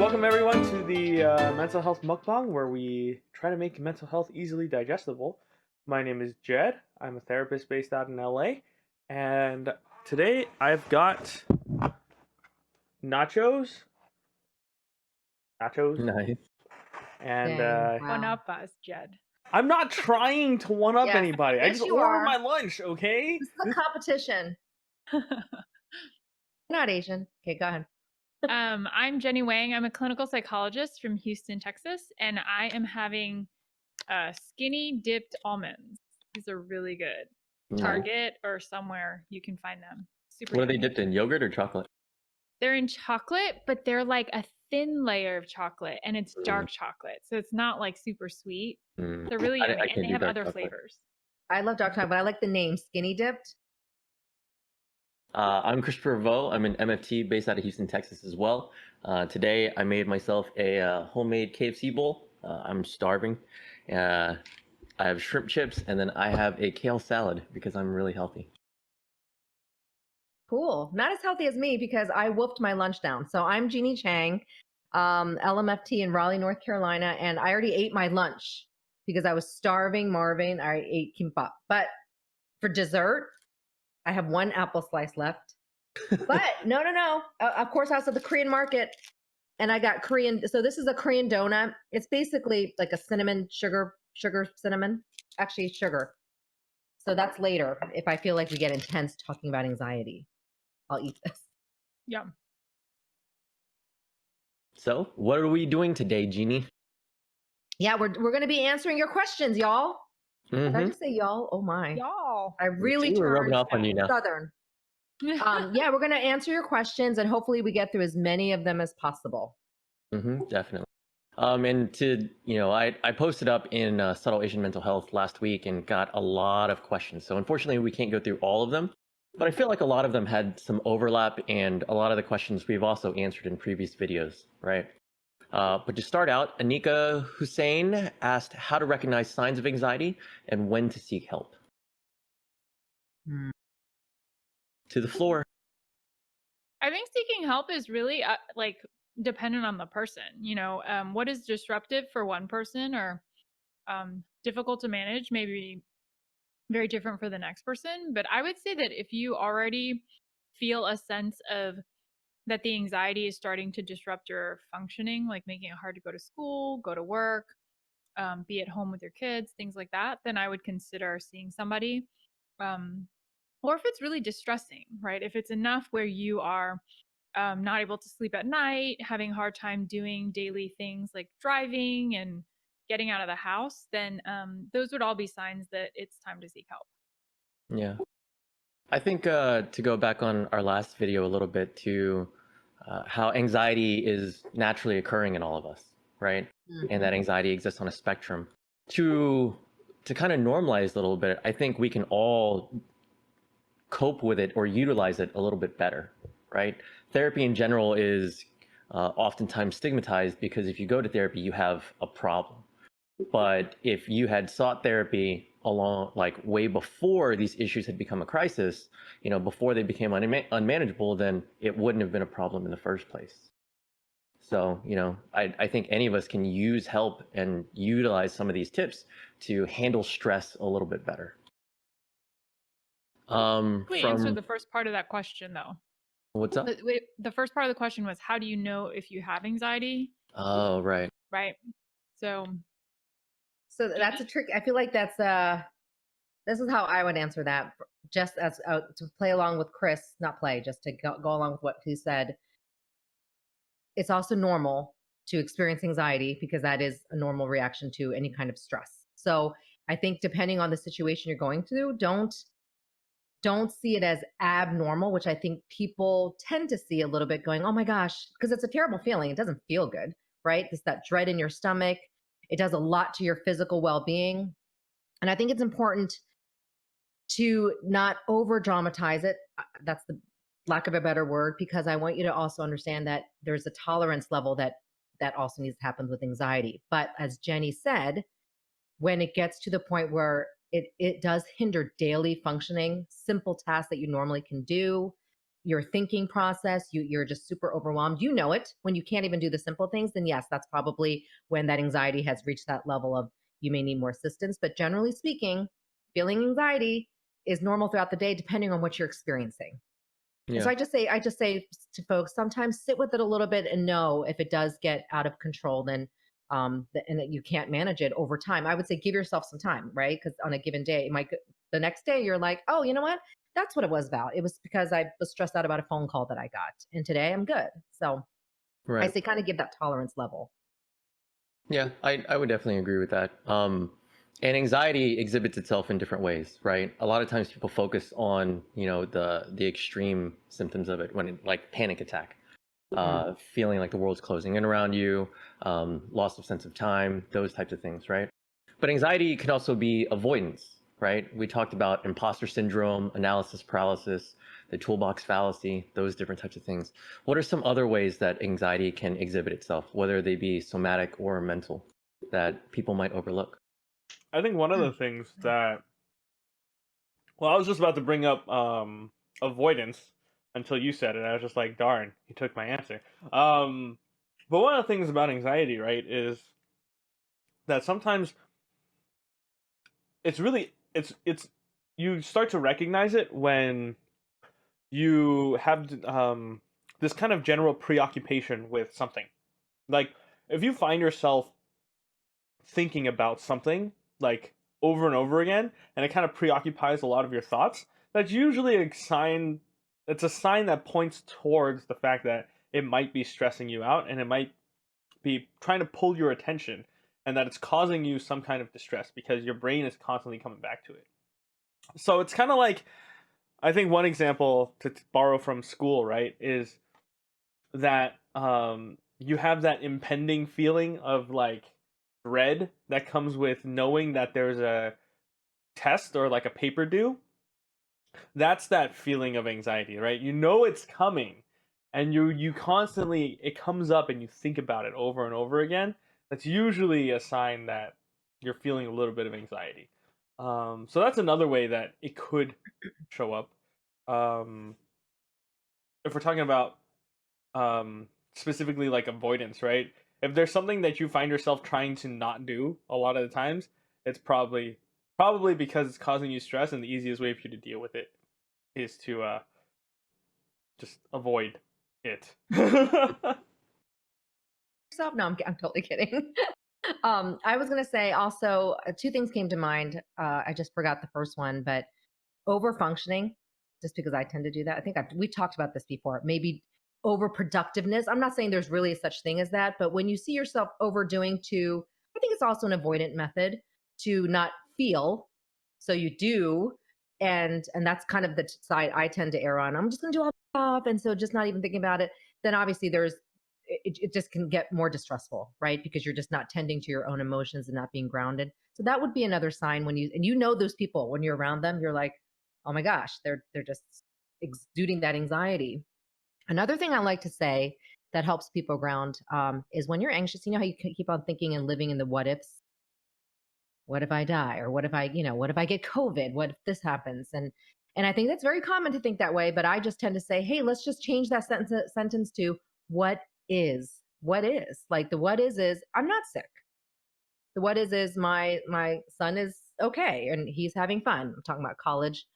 welcome everyone to the mental health mukbang, where we try to make mental health easily digestible. My name is Jed. I'm a therapist based out in LA, and today I've got nachos, Nice. and Dang, One wow. up us, Jed. I'm not trying to one up Yes. anybody. I Yes, just you ordered are. my lunch, okay? This is a competition. Not Asian. Okay, go ahead. I'm Jeanie Wang. I'm a clinical psychologist from Houston, Texas, and I am having skinny dipped almonds. These are really good. Nice. Target or somewhere you can find them. Super What are they yummy. dipped in? Yogurt or chocolate? They're in chocolate, but they're like a thin layer of chocolate, and it's dark chocolate, so it's not like super sweet. They're really I yummy, can't and they do have dark other chocolate. flavors. I love dark chocolate, but I like the name Skinny Dipped. I'm Christopher Vo. I'm an MFT based out of Houston, Texas as well. Today I made myself a homemade KFC bowl. I'm starving. I have shrimp chips, and then I have a kale salad because I'm really healthy. Cool. Not as healthy as me because I wolfed my lunch down. So I'm Jeanie Chang, LMFT in Raleigh, North Carolina, and I already ate my lunch because I was starving Marvin. I ate kimbap. But for dessert, I have one apple slice left. But no. Of course, I was at the Korean market and I got Korean. So this is a Korean donut. It's basically like a cinnamon, sugar, cinnamon, actually sugar. So that's later. If I feel like we get intense talking about anxiety, I'll eat this. Yum. So, what are we doing today, Jeanie? Yeah, we're going to be answering your questions, y'all. Did I Mhm. just say y'all? Oh my. Y'all. I really We're rubbing turned off on you now. Southern. Yeah, we're going to answer your questions and hopefully we get through as many of them as possible. Definitely. And I posted up in Subtle Asian Mental Health last week and got a lot of questions. So unfortunately, we can't go through all of them, but I feel like a lot of them had some overlap, and a lot of the questions we've also answered in previous videos, right? But to start out, Anika Hussein asked how to recognize signs of anxiety and when to seek help. To the floor. I think seeking help is really like dependent on the person. What is disruptive for one person or difficult to manage may be very different for the next person. But I would say that if you already feel a sense of that the anxiety is starting to disrupt your functioning, like making it hard to go to school, go to work, be at home with your kids, things like that, then I would consider seeing somebody. Or if it's really distressing, right? If it's enough where you are not able to sleep at night, having a hard time doing daily things like driving and getting out of the house, then those would all be signs that it's time to seek help. Yeah. I think to go back on our last video a little bit to how anxiety is naturally occurring in all of us, right? And that anxiety exists on a spectrum. To kind of normalize a little bit, I think we can all cope with it or utilize it a little bit better, right? Therapy in general is oftentimes stigmatized because if you go to therapy, you have a problem. But if you had sought therapy along, like way before these issues had become a crisis, before they became unmanageable, then it wouldn't have been a problem in the first place. So, I think any of us can use help and utilize some of these tips to handle stress a little bit better. We answered the first part of that question, though. What's up? The first part of the question was, how do you know if you have anxiety? Oh, right. Right. So that's a trick. I feel like this is how I would answer that, just as to play along with Chris, not play, just to go along with what he said. It's also normal to experience anxiety because that is a normal reaction to any kind of stress. So I think depending on the situation you're going through, don't see it as abnormal, which I think people tend to see a little bit, going, oh my gosh, because it's a terrible feeling. It doesn't feel good, right? It's that dread in your stomach. It does a lot to your physical well-being. And I think it's important to not over dramatize it. That's the lack of a better word, because I want you to also understand that there's a tolerance level that also needs to happen with anxiety. But as Jeanie said, when it gets to the point where it, it does hinder daily functioning, simple tasks that you normally can do, your thinking process, you're just super overwhelmed. You know it when you can't even do the simple things. Then yes, that's probably when that anxiety has reached that level of you may need more assistance. But generally speaking, feeling anxiety is normal throughout the day, depending on what you're experiencing. And so Yeah. I just say to folks, sometimes sit with it a little bit and know if it does get out of control, then and that you can't manage it over time. I would say give yourself some time, right? Because on a given day, it might the next day you're like, oh, you know what? That's what it was about. It was because I was stressed out about a phone call that I got, and today I'm good. So I Right. say kind of give that tolerance level. Yeah, I would definitely agree with that. And anxiety exhibits itself in different ways, right? A lot of times people focus on, the extreme symptoms of it when like panic attack, feeling like the world's closing in around you, loss of sense of time, those types of things, right? But anxiety can also be avoidance, right? We talked about imposter syndrome, analysis paralysis, the toolbox fallacy, those different types of things. What are some other ways that anxiety can exhibit itself, whether they be somatic or mental, that people might overlook? I think one of the things that, well, I was just about to bring up avoidance until you said it. I was just like, darn, you took my answer. Um, but one of the things about anxiety, right, is that sometimes it's you start to recognize it when you have this kind of general preoccupation with something. Like if you find yourself thinking about something like over and over again, and it kind of preoccupies a lot of your thoughts, that's usually a sign. It's a sign that points towards the fact that it might be stressing you out, and it might be trying to pull your attention, and that it's causing you some kind of distress because your brain is constantly coming back to it. So it's kind of like, I think one example to borrow from school, right, is that you have that impending feeling of like dread that comes with knowing that there's a test or like a paper due. That's that feeling of anxiety, right? You know it's coming, and you constantly, it comes up and you think about it over and over again. That's usually a sign that you're feeling a little bit of anxiety. So that's another way that it could show up. Um, if we're talking about specifically like avoidance, right? If there's something that you find yourself trying to not do a lot of the times, it's probably because it's causing you stress, and the easiest way for you to deal with it is to just avoid it. Yourself? No, I'm totally kidding. I was gonna say also two things came to mind. I just forgot the first one, but over functioning, just because I tend to do that. I think we talked about this before. Maybe overproductiveness. I'm not saying there's really such thing as that, but when you see yourself overdoing to, I think it's also an avoidant method to not feel. So you do, and that's kind of the side I tend to err on. I'm just going to do all the stuff, and so just not even thinking about it. Then obviously it just can get more distressful, right? Because you're just not tending to your own emotions and not being grounded. So that would be another sign when you know those people when you're around them, you're like, oh my gosh, they're just exuding that anxiety. Another thing I like to say that helps people ground is when you're anxious, you know how you keep on thinking and living in the what ifs. What if I die? Or what if what if I get COVID? What if this happens? And I think that's very common to think that way, but I just tend to say, hey, let's just change that sentence to what is. What is? Like the what is I'm not sick. The what is my son is okay and he's having fun. I'm talking about college.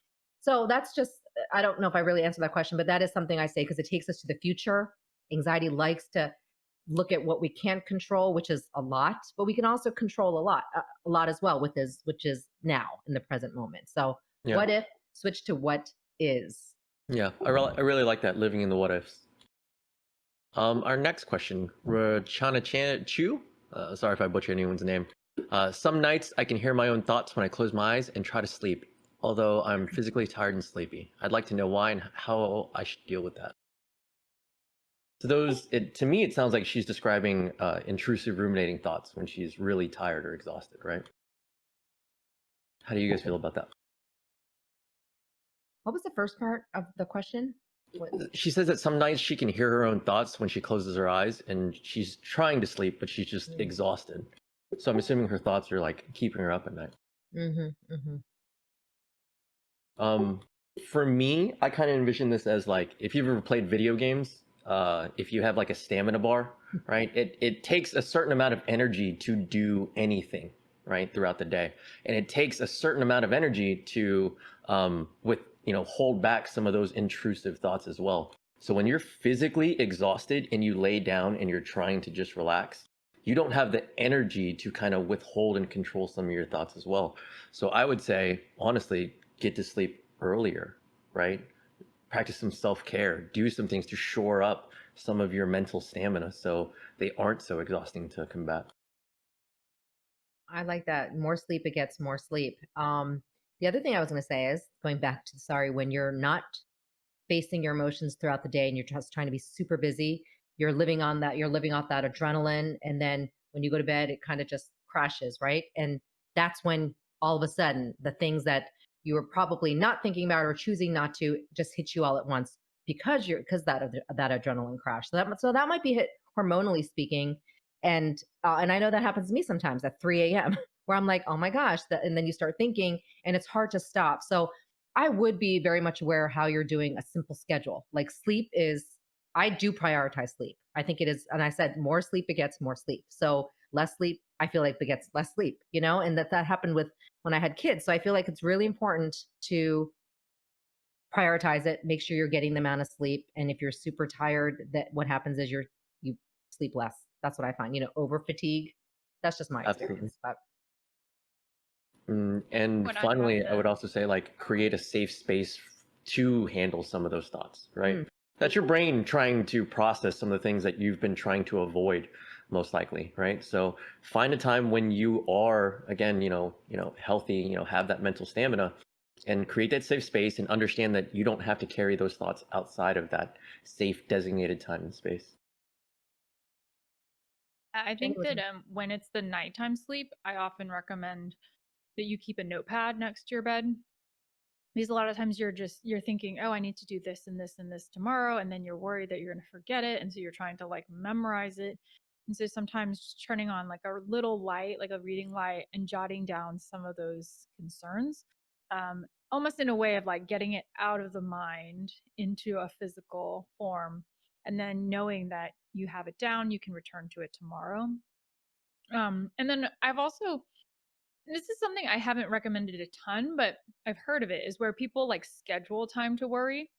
So that's just, I don't know if I really answered that question, but that is something I say because it takes us to the future. Anxiety likes to look at what we can't control, which is a lot, but we can also control a lot as well, which is now in the present moment. So Yeah. what if, switch to what is. Yeah, I really like that, living in the what ifs. Our next question, Rachana Chu. Sorry if I butcher anyone's name. Some nights I can hear my own thoughts when I close my eyes and try to sleep, although I'm physically tired and sleepy. I'd like to know why and how I should deal with that. So to me, it sounds like she's describing intrusive ruminating thoughts when she's really tired or exhausted, right? How do you guys feel about that? What was the first part of the question? She says that some nights she can hear her own thoughts when she closes her eyes and she's trying to sleep, but she's just exhausted. So I'm assuming her thoughts are like keeping her up at night. Mm-hmm, mm-hmm. For me, I kind of envision this as like if you've ever played video games, if you have like a stamina bar, right? It takes a certain amount of energy to do anything, right, throughout the day, and it takes a certain amount of energy to with hold back some of those intrusive thoughts as well. So when you're physically exhausted and you lay down and you're trying to just relax, you don't have the energy to kind of withhold and control some of your thoughts as well. So I would say, honestly, get to sleep earlier, right? Practice some self-care, do some things to shore up some of your mental stamina so they aren't so exhausting to combat. I like that. More sleep begets more sleep. The other thing I was going to say is going back to sorry, when you're not facing your emotions throughout the day and you're just trying to be super busy, you're living on that, you're living off that adrenaline. And then when you go to bed, it kind of just crashes, right? And that's when all of a sudden the things that you were probably not thinking about or choosing not to just hit you all at once because that adrenaline crash. So that might be hit hormonally speaking. And I know that happens to me sometimes at 3 a.m. where I'm like, oh my gosh, and then you start thinking and it's hard to stop. So I would be very much aware how you're doing a simple schedule. Like sleep is, I do prioritize sleep. I think it is, and I said more sleep begets more sleep. So less sleep, I feel like begets less sleep, and that happened with when I had kids. So I feel like it's really important to prioritize it, make sure you're getting the amount of sleep. And if you're super tired, that what happens is you sleep less. That's what I find, over fatigue. That's just my Absolutely. experience. But And When I have finally, I to, would also say like create a safe space to handle some of those thoughts, right? mm, That's your brain trying to process some of the things that you've been trying to avoid, most likely, right? So find a time when you are again, healthy, have that mental stamina, and create that safe space and understand that you don't have to carry those thoughts outside of that safe designated time and space. I Jenny think was, that when it's the nighttime sleep, I often recommend that you keep a notepad next to your bed, because a lot of times you're thinking, oh, I need to do this and this and this tomorrow, and then you're worried that you're going to forget it, and so you're trying to like memorize it. And so sometimes just turning on like a little light, like a reading light, and jotting down some of those concerns, almost in a way of like getting it out of the mind into a physical form, and then knowing that you have it down, you can return to it tomorrow. And then I've also, this is something I haven't recommended a ton, but I've heard of it, is where people like schedule time to worry.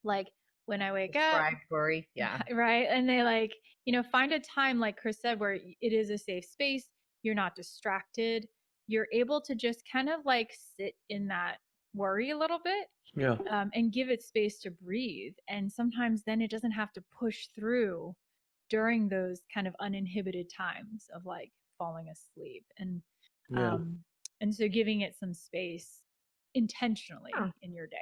Like when I wake up, prescribed worry. Yeah. right? And they like, find a time, like Chris said, where it is a safe space. You're not distracted. You're able to just kind of like sit in that worry a little bit, Yeah. and give it space to breathe. And sometimes then it doesn't have to push through during those kind of uninhibited times of like falling asleep. Yeah. Um, and so giving it some space intentionally Huh. in your day.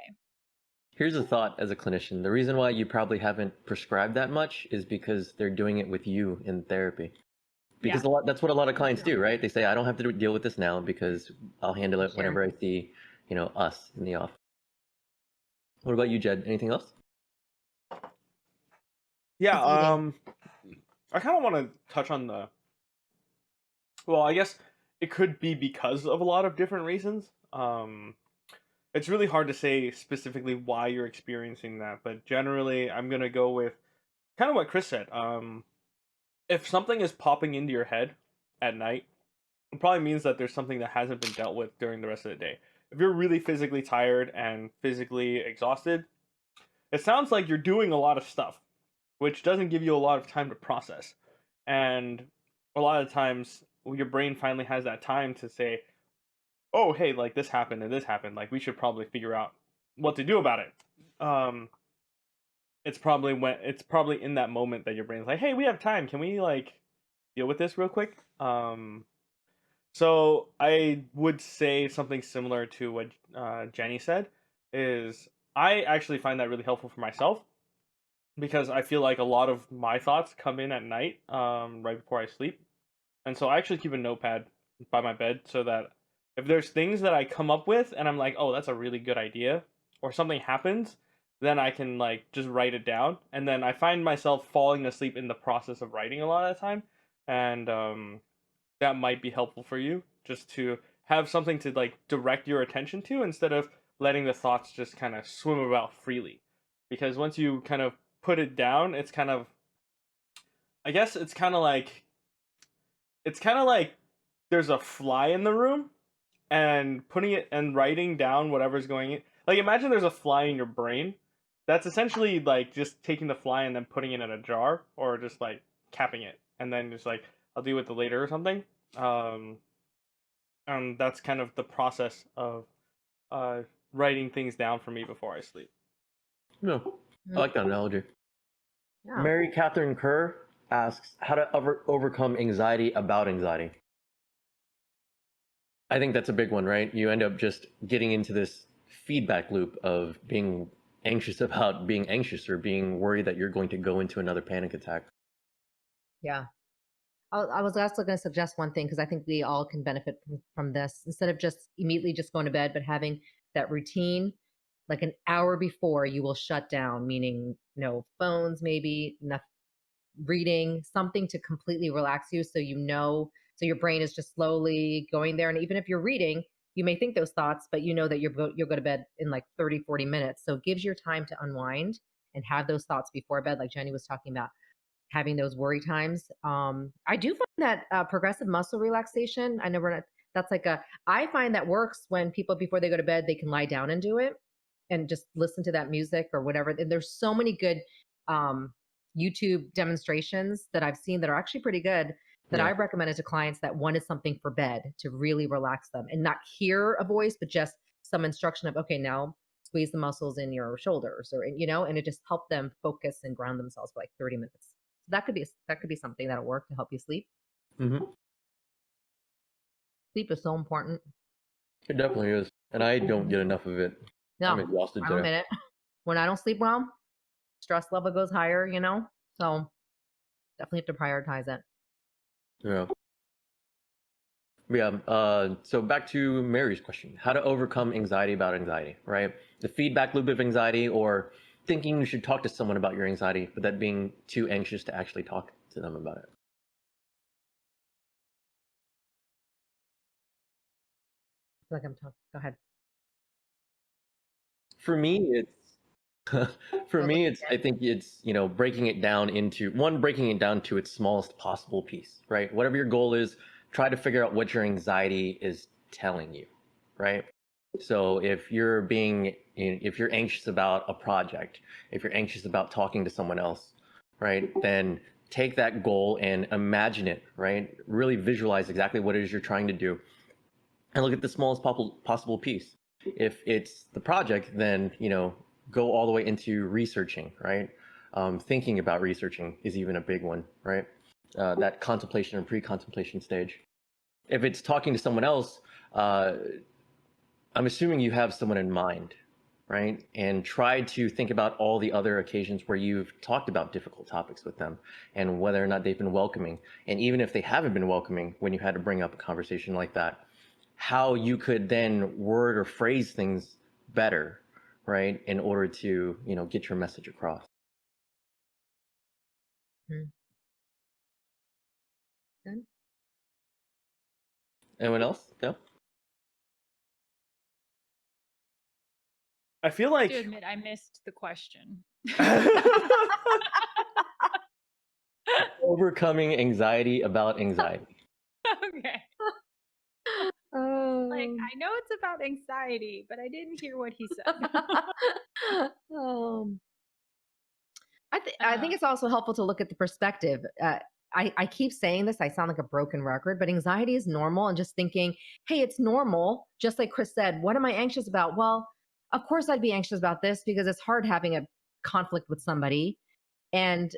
Here's a thought as a clinician. The reason why you probably haven't prescribed that much is because they're doing it with you in therapy. Because Yeah. that's what a lot of clients do, right? They say, I don't have to deal with this now because I'll handle it Sure. whenever I see, us in the office. What about you, Jed? Anything else? Yeah, It's eating. I kind of want to touch on well, I guess it could be because of a lot of different reasons. It's really hard to say specifically why you're experiencing that, but generally, I'm gonna go with kind of what Chris said. If something is popping into your head at night, it probably means that there's something that hasn't been dealt with during the rest of the day. If you're really physically tired and physically exhausted, it sounds like you're doing a lot of stuff, which doesn't give you a lot of time to process. And a lot of times, your brain finally has that time to say, oh, hey, like this happened and this happened. Like we should probably figure out what to do about it. Um, it's probably in that moment that your brain's like, hey, we have time. Can we like deal with this real quick? So I would say something similar to what Jenny said is I actually find that really helpful for myself because I feel like a lot of my thoughts come in at night, right before I sleep, and so I actually keep a notepad by my bed so that if there's things that I come up with and I'm like, oh, that's a really good idea, or something happens, then I can like just write it down, and then I find myself falling asleep in the process of writing a lot of the time, and that might be helpful for you just to have something to like direct your attention to instead of letting the thoughts just kind of swim about freely. Because once you kind of put it down, it's kind of, I guess it's kind of like there's a fly in the room, and putting it and writing down whatever's going in. Like imagine there's a fly in your brain. That's essentially like just taking the fly and then putting it in a jar, or just like capping it and then just like I'll deal with it later or something. Um, and that's kind of the process of uh, writing things down for me before I sleep. No, I like that analogy. Yeah. Mary Catherine Kerr asks how to overcome anxiety about anxiety. I think that's a big one, right? You end up just getting into this feedback loop of being anxious about being anxious, or being worried that you're going to go into another panic attack. Yeah. I was also going to suggest one thing, because I think we all can benefit from this. Instead of just immediately just going to bed, but having that routine, like an hour before you will shut down, meaning no phones, maybe nothing, reading, something to completely relax you. So, so your brain is just slowly going there. And even if you're reading, you may think those thoughts, but you know that you'll go to bed in like 30, 40 minutes. So it gives you time to unwind and have those thoughts before bed, like Jenny was talking about, having those worry times. I do find that progressive muscle relaxation, I know we're not, that's like I find that works when people, before they go to bed, they can lie down and do it and just listen to that music or whatever. And there's so many good um, YouTube demonstrations that I've seen that are actually pretty good, that Yeah. I've recommended to clients that wanted something for bed to really relax them and not hear a voice, but just some instruction of, okay, now squeeze the muscles in your shoulders, or, and it just helped them focus and ground themselves for like 30 minutes. So that could be something that'll work to help you sleep. Mm-hmm. Sleep is so important. It definitely is, and I don't get enough of it. No, I'm exhausted I don't today. admit it. When I don't sleep well, stress level goes higher, So definitely have to prioritize it. Yeah. Yeah. So back to Mary's question: how to overcome anxiety about anxiety, right? The feedback loop of anxiety, or thinking you should talk to someone about your anxiety, but that being too anxious to actually talk to them about it. I feel like I'm talking. Go ahead. For me, it's for Oh, me, look it's again. I think it's breaking it down into breaking it down to its smallest possible piece, right? Whatever your goal is, try to figure out what your anxiety is telling you, right? So if you're anxious about a project, if you're anxious about talking to someone else, right, then take that goal and imagine it, right? Really visualize exactly what it is you're trying to do, and look at the smallest possible piece. If it's the project, then go all the way into researching, right? Thinking about researching is even a big one, right? That contemplation and pre-contemplation stage. If it's talking to someone else, I'm assuming you have someone in mind, right? And try to think about all the other occasions where you've talked about difficult topics with them, and whether or not they've been welcoming. And even if they haven't been welcoming when you had to bring up a conversation like that, how you could then word or phrase things better, right, in order to get your message across. Hmm. Good. Anyone else? Yeah. I feel I have to like admit, I missed the question. Overcoming anxiety about anxiety. Okay. Oh. Like, I know it's about anxiety, but I didn't hear what he said. um, I think it's also helpful to look at the perspective. I keep saying this, I sound like a broken record, but anxiety is normal, and just thinking, hey, it's normal. Just like Chris said, what am I anxious about? Well, of course I'd be anxious about this, because it's hard having a conflict with somebody. And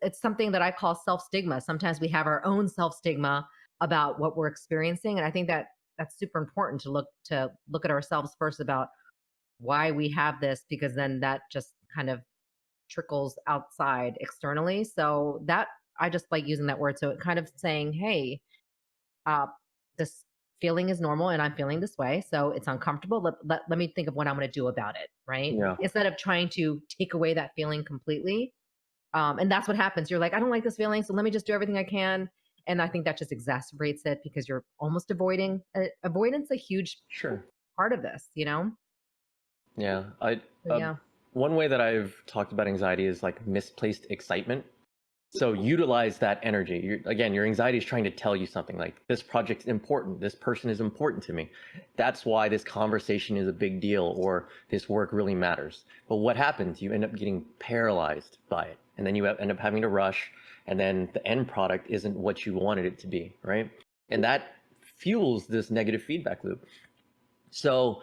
it's something that I call self stigma. Sometimes we have our own self stigma about what we're experiencing. And I think that that's super important to look at ourselves first about why we have this, because then that just kind of trickles outside externally. So that, I just like using that word. So it kind of saying, hey, uh, this feeling is normal and I'm feeling this way. So it's uncomfortable. Let me think of what I'm going to do about it. Right. Yeah. Instead of trying to take away that feeling completely. And that's what happens. You're like, I don't like this feeling. So let me just do everything I can. And I think that just exacerbates it, because you're almost avoiding. Avoidance is a huge Sure. part of this, Yeah, So, yeah. one way that I've talked about anxiety is like misplaced excitement. So utilize that energy. Again, your anxiety is trying to tell you something like this project's important. This person is important to me. That's why this conversation is a big deal, or this work really matters. But what happens? You end up getting paralyzed by it. And then you end up having to rush. And then the end product isn't what you wanted it to be, right? And that fuels this negative feedback loop. So,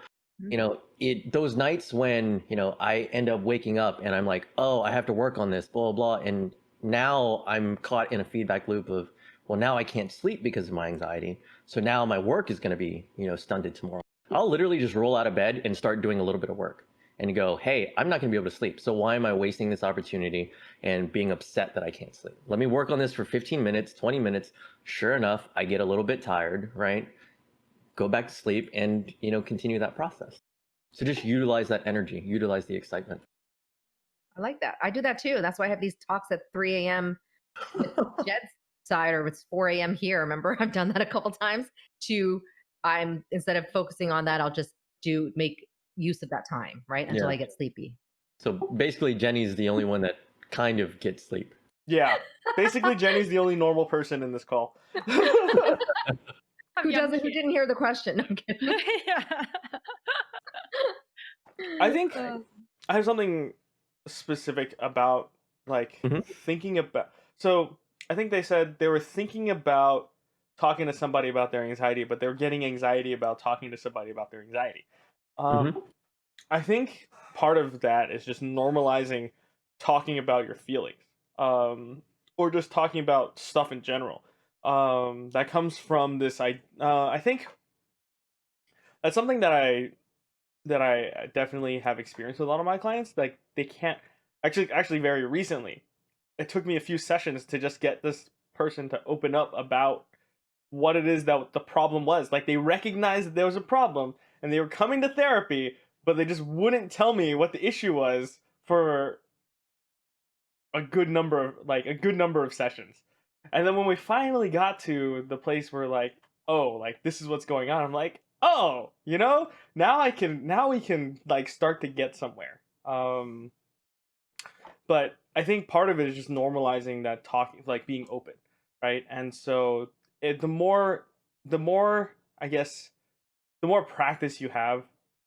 those nights when, I end up waking up and I'm like, oh, I have to work on this, blah, blah, blah. And now I'm caught in a feedback loop of, well, now I can't sleep because of my anxiety. So now my work is going to be, stunted tomorrow. I'll literally just roll out of bed and start doing a little bit of work and go, hey, I'm not going to be able to sleep. So why am I wasting this opportunity and being upset that I can't sleep? Let me work on this for 15 minutes, 20 minutes. Sure enough, I get a little bit tired, right? Go back to sleep and continue that process. So just utilize that energy, utilize the excitement. I like that. I do that too. That's why I have these talks at 3 a.m. with Jed's side, or it's 4 a.m. here. Remember, I've done that a couple times. I'm instead of focusing on that, I'll just make use of that time, right, until I get sleepy. So basically, Jenny's the only one that kind of gets sleep. Yeah, basically, Jenny's the only normal person in this call. Who didn't hear the question? I'm kidding. Yeah. I think I have something specific about thinking about. So I think they said they were thinking about talking to somebody about their anxiety, but they were getting anxiety about talking to somebody about their anxiety. I think part of that is just normalizing talking about your feelings, or just talking about stuff in general. That comes from this. I think that's something that I definitely have experienced with a lot of my clients. Like they can't actually very recently. It took me a few sessions to just get this person to open up about what it is that the problem was. Like they recognized that there was a problem and they were coming to therapy, but they just wouldn't tell me what the issue was for a good number of sessions. And then when we finally got to the place where oh, this is what's going on, I'm like, oh, now we can start to get somewhere. But I think part of it is just normalizing that talking, being open, right? And so the more I guess the more practice you have,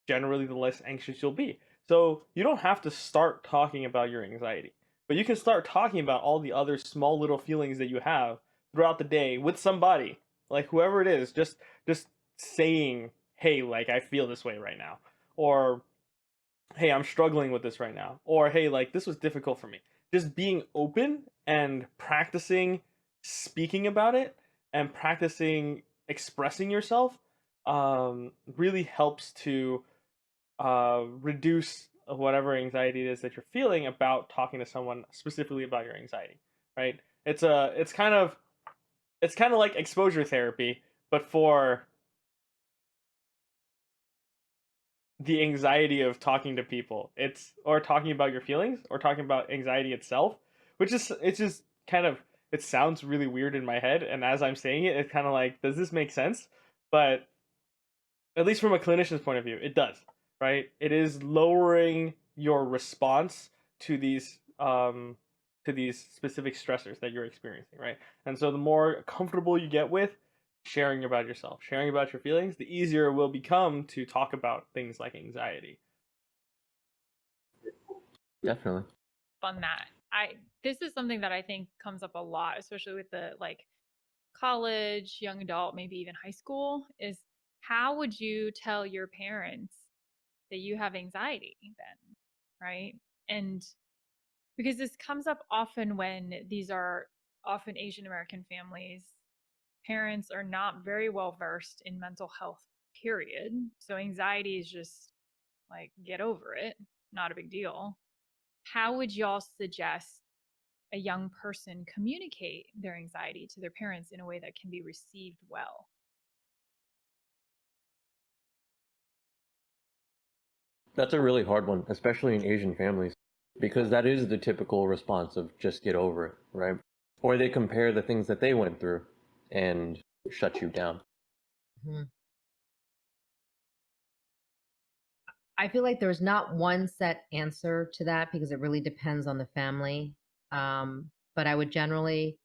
generally the less anxious you'll be. So you don't have to start talking about your anxiety, but you can start talking about all the other small little feelings that you have throughout the day with somebody, like whoever it is, just saying, hey, I feel this way right now, or hey, I'm struggling with this right now, or hey, this was difficult for me. Just being open and practicing speaking about it and practicing expressing yourself really helps to reduce whatever anxiety it is that you're feeling about talking to someone specifically about your anxiety, right? It's kind of like exposure therapy, but for the anxiety of talking to people. Or talking about your feelings or talking about anxiety itself, which is it's just kind of, it sounds really weird in my head, and as I'm saying it, it's kind of like, does this make sense? But at least from a clinician's point of view, it does, right? It is lowering your response to these specific stressors that you're experiencing, right? And so the more comfortable you get with sharing about yourself, sharing about your feelings, the easier it will become to talk about things like anxiety. Definitely. On that, this is something that I think comes up a lot, especially with the college, young adult, maybe even high school, is how would you tell your parents that you have anxiety then, right? And because this comes up often when these are often Asian American families, parents are not very well versed in mental health, period. So anxiety is just get over it, not a big deal. How would y'all suggest a young person communicate their anxiety to their parents in a way that can be received well? That's a really hard one, especially in Asian families, because that is the typical response of just get over it, right? Or they compare the things that they went through and shut you down. Mm-hmm. I feel like there's not one set answer to that because it really depends on the family. But I would generally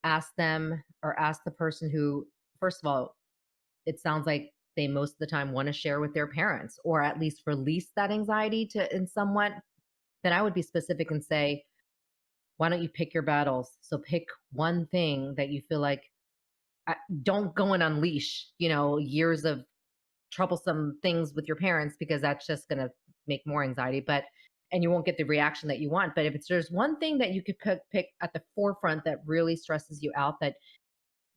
ask them or ask the person who, first of all, it sounds like they most of the time want to share with their parents or at least release that anxiety to in somewhat. Then I would be specific and say, why don't you pick your battles? So pick one thing that you feel like, don't go and unleash, years of troublesome things with your parents because that's just going to make more anxiety, and you won't get the reaction that you want. But if there's one thing that you could pick at the forefront that really stresses you out,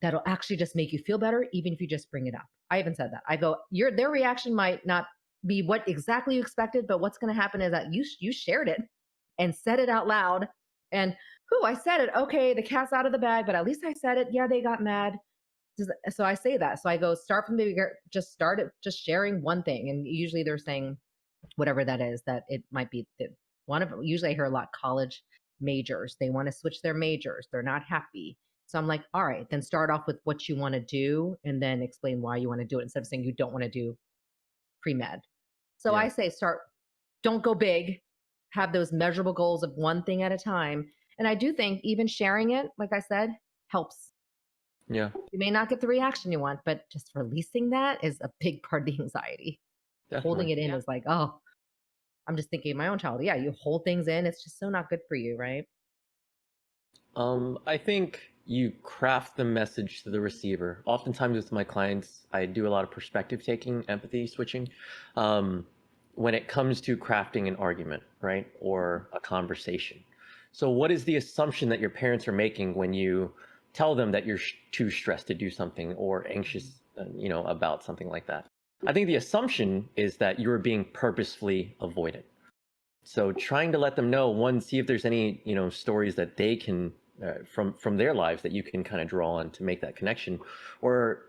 that'll actually just make you feel better, even if you just bring it up. I even said that. I go, their reaction might not be what exactly you expected, but what's going to happen is that you shared it and said it out loud. And I said it. Okay, the cat's out of the bag, but at least I said it. Yeah, they got mad. So I say that. So I go, start from the beginning, just start it, just sharing one thing. And usually they're saying whatever that is, that it might be one of them. Usually I hear a lot college majors. They want to switch their majors. They're not happy. So I'm like, all right, then start off with what you want to do and then explain why you want to do it instead of saying you don't want to do pre-med. So I say don't go big, have those measurable goals of one thing at a time. And I do think even sharing it, like I said, helps. Yeah. You may not get the reaction you want, but just releasing that is a big part of the anxiety. Definitely. Holding it in is like, oh, I'm just thinking of my own child. Yeah, you hold things in. It's just so not good for you, right? I think you craft the message to the receiver. Oftentimes with my clients, I do a lot of perspective taking, empathy switching. When it comes to crafting an argument, right? Or a conversation. So what is the assumption that your parents are making when you tell them that you're too stressed to do something or anxious, about something like that? I think the assumption is that you're being purposefully avoidant. So trying to let them know, one, see if there's any, stories that they can, from their lives that you can kind of draw on to make that connection, or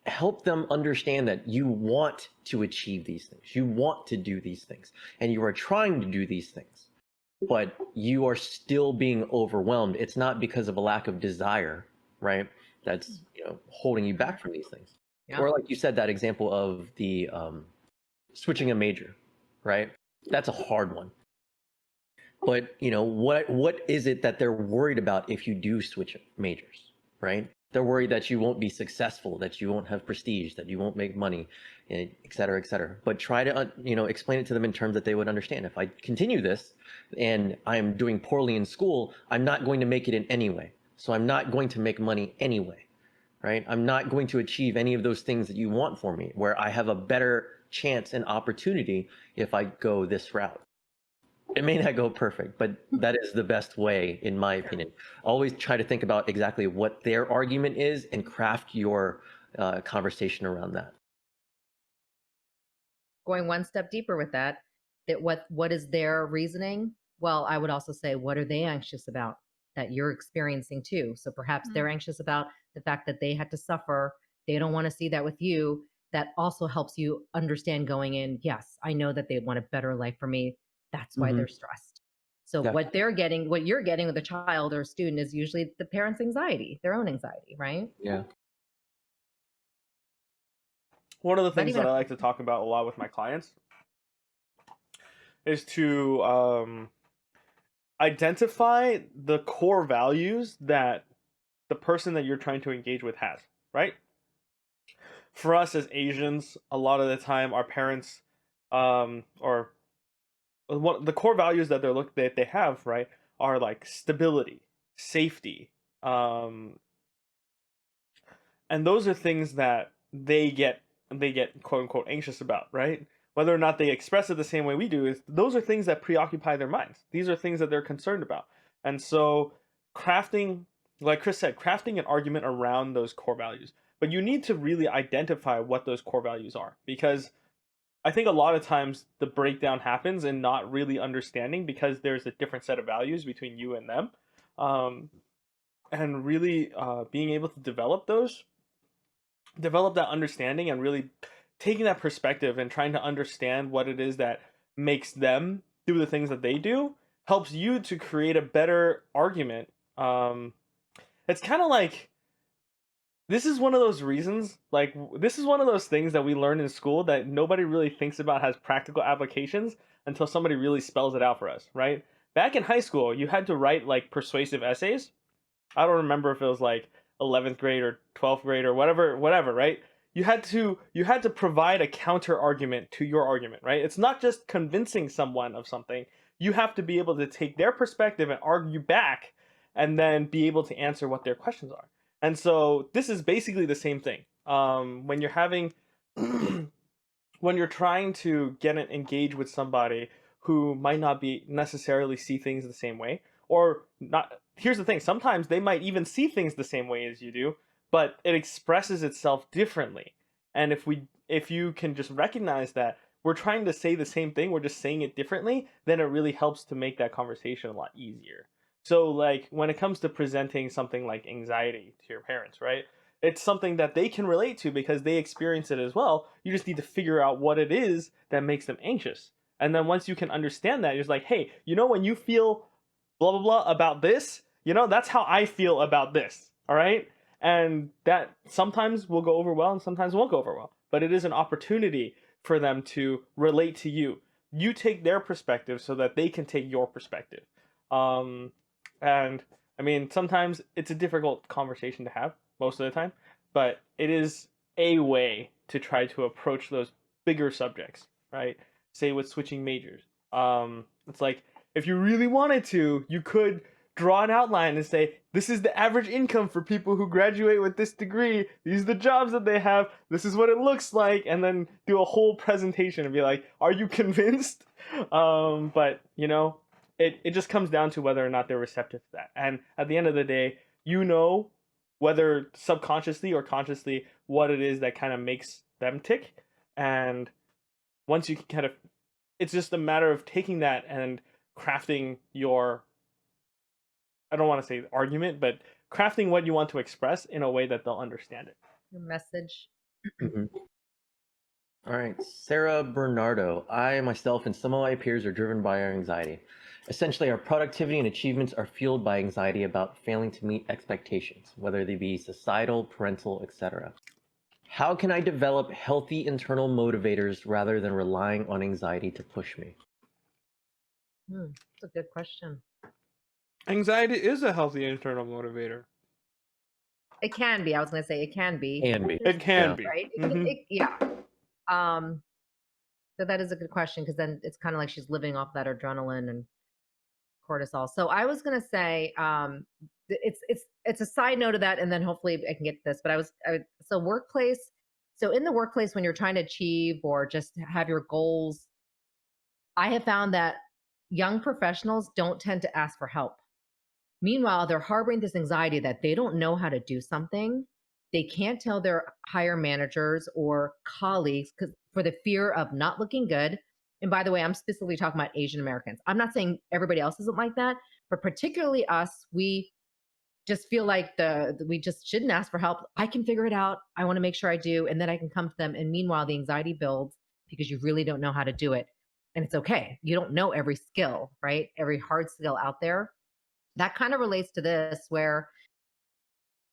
help them understand that you want to achieve these things. You want to do these things and you are trying to do these things, but you are still being overwhelmed. It's not because of a lack of desire, right? That's, holding you back from these things. Yeah. Or like you said, that example of the switching a major, right? That's a hard one. But, what is it that they're worried about if you do switch majors, right? They're worried that you won't be successful, that you won't have prestige, that you won't make money, et cetera, et cetera. But try to, explain it to them in terms that they would understand. If I continue this and I'm doing poorly in school, I'm not going to make it in any way. So I'm not going to make money anyway, right? I'm not going to achieve any of those things that you want for me, where I have a better chance and opportunity if I go this route. It may not go perfect, but that is the best way, in my opinion. Always try to think about exactly what their argument is and craft your conversation around that. Going one step deeper with that what is their reasoning? Well, I would also say, what are they anxious about that you're experiencing too? So perhaps they're anxious about the fact that they had to suffer. They don't want to see that with you. That also helps you understand going in, yes, I know that they want a better life for me. That's why they're stressed. So what you're getting with a child or a student is usually the parent's anxiety, their own anxiety, right? Yeah. One of the things that I like to talk about a lot with my clients is to identify the core values that the person that you're trying to engage with has, right? For us as Asians, a lot of the time our parents or the core values that they have, right, are like stability, safety, and those are things that they get quote unquote anxious about, right? Whether or not they express it the same way we do, is those are things that preoccupy their minds. These are things that they're concerned about. And so crafting, like Chris said, crafting an argument around those core values. But you need to really identify what those core values are, because I think a lot of times the breakdown happens in not really understanding, because there's a different set of values between you and them. And really being able to develop that understanding and really taking that perspective and trying to understand what it is that makes them do the things that they do helps you to create a better argument. It's kind of like this is one of those reasons, like, this is one of those things that we learn in school that nobody really thinks about has practical applications until somebody really spells it out for us, right? Back in high school, you had to write like persuasive essays. I don't remember if it was like 11th grade or 12th grade or whatever, right? You had to provide a counter argument to your argument, right? It's not just convincing someone of something. You have to be able to take their perspective and argue back and then be able to answer what their questions are. And so this is basically the same thing. When you're having when you're trying to get and engage with somebody who might not be necessarily see things the same way, or not, here's the thing, sometimes they might even see things the same way as you do, but it expresses itself differently. And if you can just recognize that we're trying to say the same thing, we're just saying it differently, then it really helps to make that conversation a lot easier. So like when it comes to presenting something like anxiety to your parents, right? It's something that they can relate to because they experience it as well. You just need to figure out what it is that makes them anxious. And then once you can understand that, you're just like, hey, when you feel blah blah blah about this, that's how I feel about this. All right? And that sometimes will go over well and sometimes won't go over well. But it is an opportunity for them to relate to you. You take their perspective so that they can take your perspective. And I mean, sometimes it's a difficult conversation to have most of the time, but it is a way to try to approach those bigger subjects, right? Say with switching majors. It's like if you really wanted to, you could draw an outline and say, this is the average income for people who graduate with this degree. These are the jobs that they have. This is what it looks like. And then do a whole presentation and be like, are you convinced? But, it just comes down to whether or not they're receptive to that. And at the end of the day, whether subconsciously or consciously what it is that kind of makes them tick. And once you can kind of, it's just a matter of taking that and crafting your, I don't want to say argument, but crafting what you want to express in a way that they'll understand it. Your message. Mm-hmm. All right, Sarah Bernardo. I, myself, and some of my peers are driven by our anxiety. Essentially, our productivity and achievements are fueled by anxiety about failing to meet expectations, whether they be societal, parental, etc. How can I develop healthy internal motivators rather than relying on anxiety to push me? That's a good question. Anxiety is a healthy internal motivator. It can be. I was going to say it can be. It can be. Right? Mm-hmm. Yeah. So that is a good question because then it's kind of like she's living off that adrenaline and cortisol. So I was going to say it's a side note of that, and then hopefully I can get this. But so workplace. So in the workplace, when you're trying to achieve or just have your goals, I have found that young professionals don't tend to ask for help. Meanwhile, they're harboring this anxiety that they don't know how to do something. They can't tell their higher managers or colleagues for the fear of not looking good. And by the way, I'm specifically talking about Asian Americans. I'm not saying everybody else isn't like that, but particularly us, we just feel like we just shouldn't ask for help. I can figure it out. I want to make sure I do. And then I can come to them. And meanwhile, the anxiety builds because you really don't know how to do it. And it's okay. You don't know every skill, right? Every hard skill out there. That kind of relates to this, where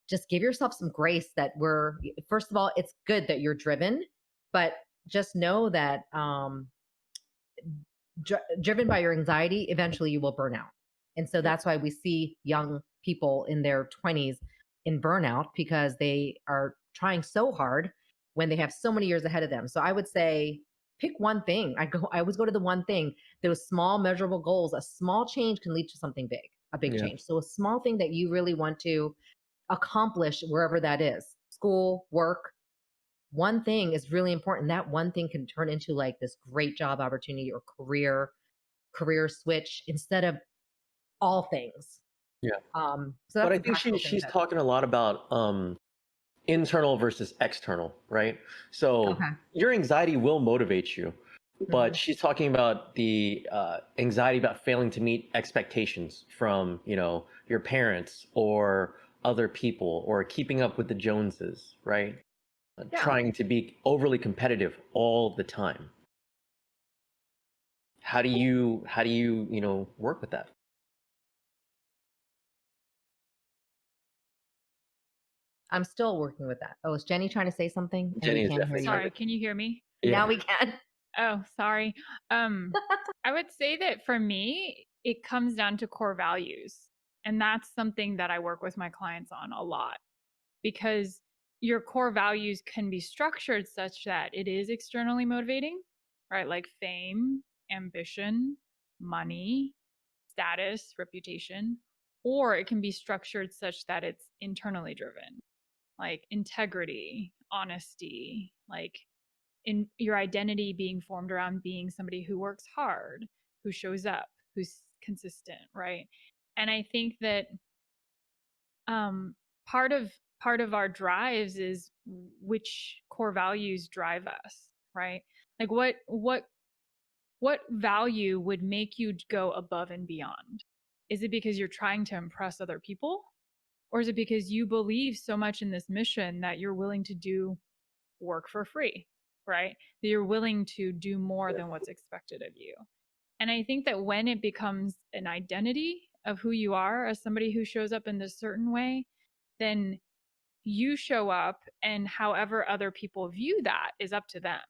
just give yourself some grace that first of all, it's good that you're driven, but just know that driven by your anxiety, eventually you will burn out. And so that's why we see young people in their 20s in burnout, because they are trying so hard when they have so many years ahead of them. So I would say pick one thing. I always go to the one thing. Those small measurable goals, a small change can lead to something big, a big change. So a small thing that you really want to accomplish wherever that is, school, work, one thing is really important. That one thing can turn into like this great job opportunity or career switch instead of all things. Yeah. So but I think she's talking a lot about internal versus external, right? So your anxiety will motivate you, but she's talking about the anxiety about failing to meet expectations from, your parents or other people, or keeping up with the Joneses, right? Trying to be overly competitive all the time. How do you work with that? I'm still working with that. Oh, is Jenny trying to say something? And Jenny we is can't hear definitely you. trying Sorry, can you hear me? Now we can. Oh, sorry. I would say that for me, it comes down to core values. And that's something that I work with my clients on a lot, because your core values can be structured such that it is externally motivating, right? Like fame, ambition, money, status, reputation, or it can be structured such that it's internally driven, like integrity, honesty, like in your identity being formed around being somebody who works hard, who shows up, who's consistent, right? And I think that um, part of part of our drives is which core values drive us, right? Like what value would make you go above and beyond? Is it because you're trying to impress other people? Or is it because you believe so much in this mission that you're willing to do work for free, right? That you're willing to do more than what's expected of you. And I think that when it becomes an identity of who you are as somebody who shows up in this certain way, then you show up, and however other people view that is up to them,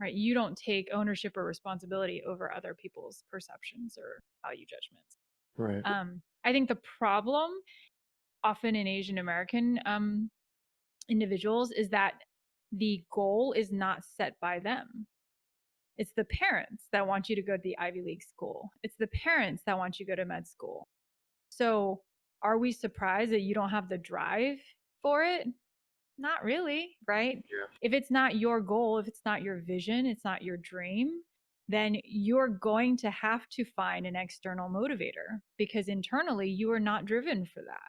right? You don't take ownership or responsibility over other people's perceptions or value judgments. Right. I think the problem often in Asian American individuals is that the goal is not set by them. It's the parents that want you to go to the Ivy League school. It's the parents that want you to go to med school. So are we surprised that you don't have the drive for it? Not really, right? Yeah. If it's not your goal, if it's not your vision, it's not your dream, then you're going to have to find an external motivator, because internally you are not driven for that.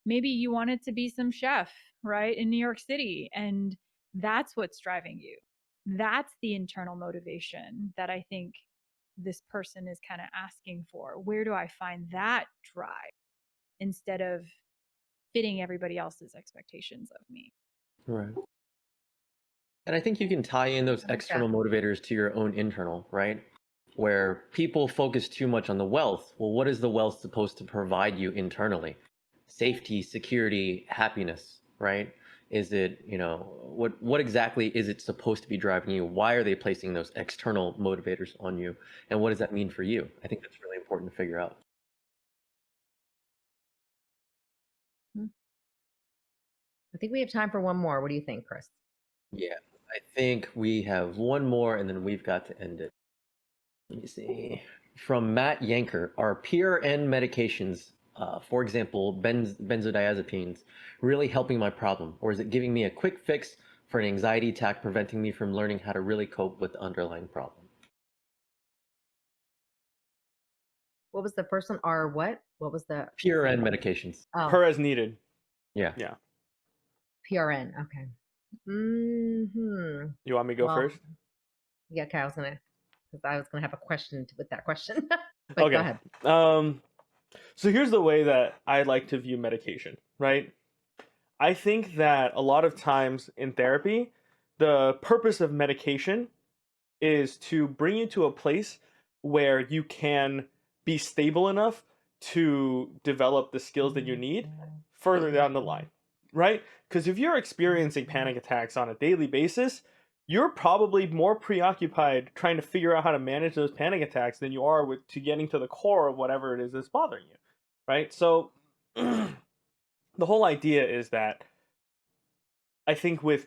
Maybe you wanted to be some chef, right, in New York City, and that's what's driving you. That's the internal motivation that I think this person is kind of asking for. Where do I find that drive instead of fitting everybody else's expectations of me? Right. And I think you can tie in those I like external that. motivators to your own internal, right? Where people focus too much on the wealth. Well, what is the wealth supposed to provide you internally? Safety, security, happiness, right? Is it, what exactly is it supposed to be driving you? Why are they placing those external motivators on you? And what does that mean for you? I think that's really important to figure out. I think we have time for one more. What do you think, Chris? Yeah, I think we have one more and then we've got to end it. Let me see. From Matt Yanker, are PRN medications, for example, benzodiazepines, really helping my problem? Or is it giving me a quick fix for an anxiety attack, preventing me from learning how to really cope with the underlying problem? What was the first one? Or what? What was the PRN medications. oh Per as needed. Yeah. Yeah. PRN? Okay. Hmm. You want me to go Well, first? yeah, okay. I was gonna have a question with that question. But Okay. go ahead. So here's the way that I like to view medication, right? I think that a lot of times in therapy, the purpose of medication is to bring you to a place where you can be stable enough to develop the skills that you need further down the line, right? Because if you're experiencing panic attacks on a daily basis, you're probably more preoccupied trying to figure out how to manage those panic attacks than you are with to getting to the core of whatever it is that's bothering you, right? So the whole idea is that I think with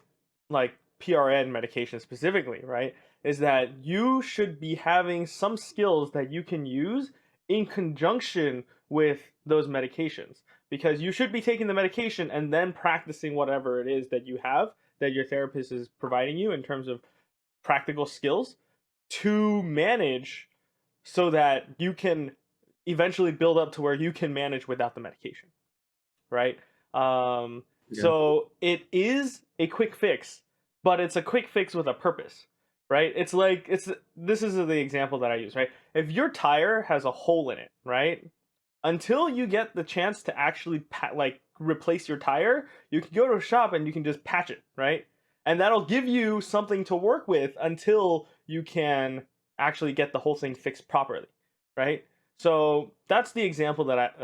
like PRN medication specifically, right, is that you should be having some skills that you can use in conjunction with those medications, because you should be taking the medication and then practicing whatever it is that you have that your therapist is providing you in terms of practical skills to manage so that you can eventually build up to where you can manage without the medication, right? Yeah. So it is a quick fix, but it's a quick fix with a purpose, right? It's like this is the example that I use, right? If your tire has a hole in it, right? Until you get the chance to actually replace your tire, you can go to a shop and you can just patch it, right? And that'll give you something to work with until you can actually get the whole thing fixed properly, right? So that's the example that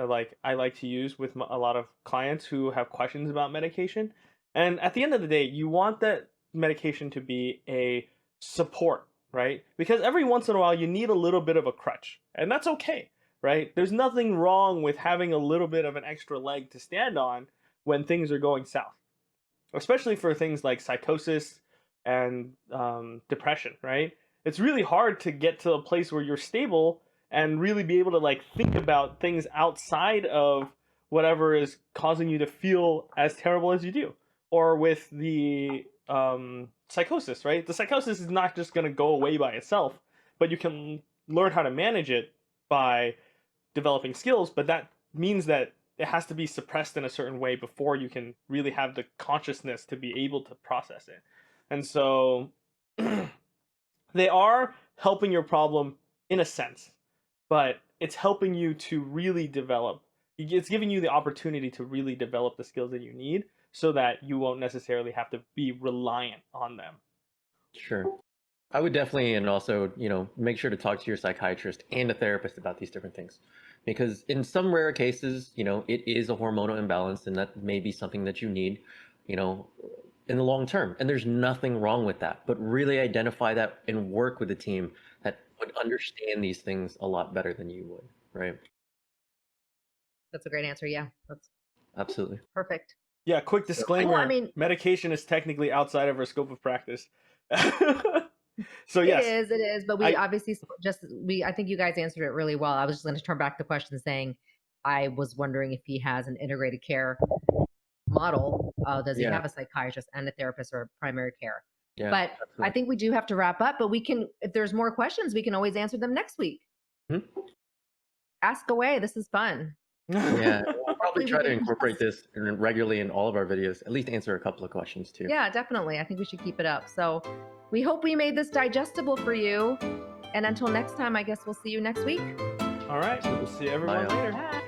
I like to use with a lot of clients who have questions about medication. And at the end of the day, you want that medication to be a support, right? Because every once in a while you need a little bit of a crutch, and that's okay, right? There's nothing wrong with having a little bit of an extra leg to stand on when things are going south, especially for things like psychosis and depression, right? It's really hard to get to a place where you're stable and really be able to like think about things outside of whatever is causing you to feel as terrible as you do. Or with the psychosis, right? The psychosis is not just going to go away by itself, but you can learn how to manage it by developing skills, but that means that it has to be suppressed in a certain way before you can really have the consciousness to be able to process it. And so they are helping your problem in a sense, but it's helping you to really develop. It's giving you the opportunity to really develop the skills that you need so that you won't necessarily have to be reliant on them. Sure. I would definitely, and also, make sure to talk to your psychiatrist and a therapist about these different things. Because in some rare cases, it is a hormonal imbalance, and that may be something that you need, in the long term. And there's nothing wrong with that. But really identify that and work with a team that would understand these things a lot better than you would, right? That's a great answer. Yeah, that's Absolutely perfect. Yeah, quick disclaimer. Well, I mean, medication is technically outside of our scope of practice. So yes, it is, but we obviously I think you guys answered it really well. I was just going to turn back the question saying, I was wondering if he has an integrated care model. Does he have a psychiatrist and a therapist or primary care? Yeah, but absolutely. I think we do have to wrap up, but we can, if there's more questions, we can always answer them next week. Ask away. This is fun. Yeah, we'll probably try to incorporate this regularly in all of our videos, at least answer a couple of questions too. Yeah, definitely. I think we should keep it up. So we hope we made this digestible for you. And until next time, I guess we'll see you next week. All right. We'll see everyone later. Bye.